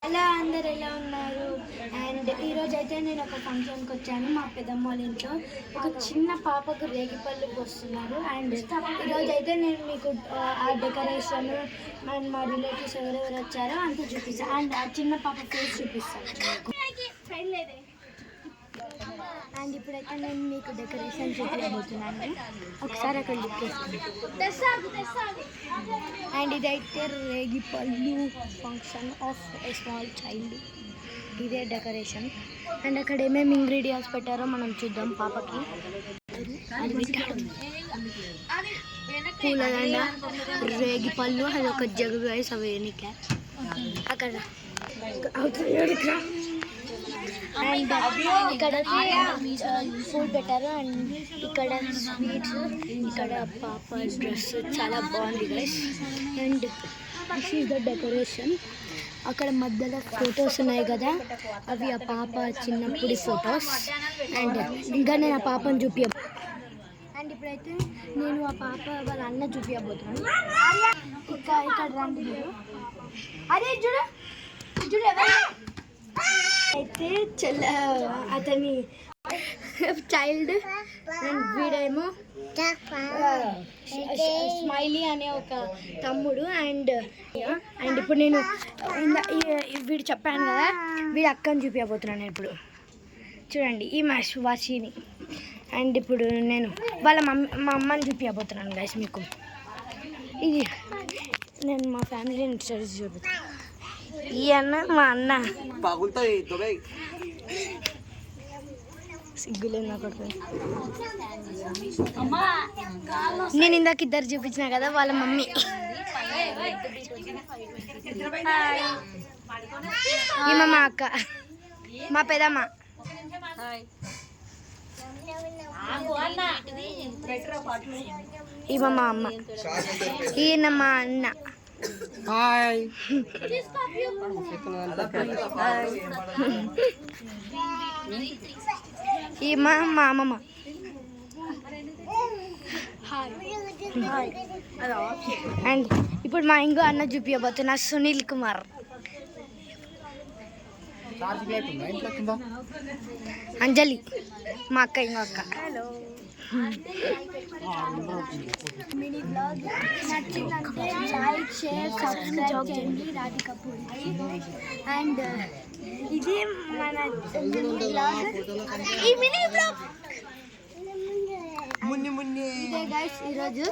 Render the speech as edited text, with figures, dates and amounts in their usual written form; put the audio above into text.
అలా అందరు ఎలా ఉన్నారు? అండ్ ఈరోజు అయితే నేను ఒక ఫంక్షన్కి వచ్చాను మా పెద్దమ్మ వాళ్ళ ఇంట్లో. ఒక చిన్న పాపకు రేగిపళ్ళు పోస్తున్నారు. అండ్ ఈరోజు అయితే నేను మీకు ఆ డెకరేషన్ అండ్ మా రిలేటివ్స్ ఎవరెవరు వచ్చారో అంత చూపిస్తాను. అండ్ ఆ చిన్న పాప ఫేస్ చూపిస్తాను. అండ్ ఇప్పుడైతే నేను మీకు డెకరేషన్ చూపించబోతున్నాను. ఒకసారి అక్కడ లుక్ వేస్తాను. అండ్ ఇదైతే రేగిపళ్ళు function of a small child. ఇదే డెకరేషన్. అండ్ అక్కడ ఏమేమి ఇంగ్రీడియంట్స్ పెట్టారో మనం చూద్దాం. పాపకి పూలదండ, రేగిపళ్ళు, అది ఒక జగ్గు రైస్ అవి ఎన్నిక అక్కడ అండ్ ఇక్కడ ఫుడ్ పెట్టారు. అండ్ ఇక్కడ స్వీట్స్, ఇక్కడ పాప డ్రెస్ చాలా బాగుంది guys. And this is the decoration. అక్కడ మధ్యలో ఫొటోస్ ఉన్నాయి కదా, అవి ఆ పాప చిన్నప్పటి ఫొటోస్. అండ్ ఇంకా నేను ఆ పాపను చూపించ. అండ్ ఇప్పుడైతే నేను ఆ పాప వాళ్ళ అన్న చూపించబోతున్నాను. ఇక్కడ రండి మీరు. అదే చూడు చూడు అయితే అతని చైల్డ్. అండ్ వీడేమో స్మైలీ అనే ఒక తమ్ముడు. అండ్ ఇప్పుడు నేను వీడు చెప్పాను కదా, వీడు అక్కని చూపించబోతున్నాను. ఇప్పుడు చూడండి ఈ మా వాసిని. అండ్ ఇప్పుడు నేను వాళ్ళ మా అమ్మని చూపించబోతున్నాను గైస్ మీకు. ఇది నేను మా ఫ్యామిలీని స్టడీస్ చూపిస్తాను. ఈ అన్న మా అన్న సిగ్గులేదు నాకు. నేను ఇందాక ఇద్దరు చూపించిన కదా, వాళ్ళ మమ్మీ. ఈమె మా అక్క, మా పెదమ్మ. ఈమె మా అమ్మ. ఈయన మా అన్న. హాయ్. ఈ మా అమ్మమ్మ. అండ్ ఇప్పుడు మా ఇంకో అన్న చూపించబోతున్నా, సునీల్ కుమార్. అంజలి మా అక్క, ఇంకో అక్క. మినీ బ్లాగ్ నచ్చిందంటే లైక్, షేర్, సబ్స్క్రైబ్ చేయండి రాధికా పూరి. అండ్ ఇది మన ఈ మినీ బ్లాగ్ ఇదే గైస్ ఈరోజు.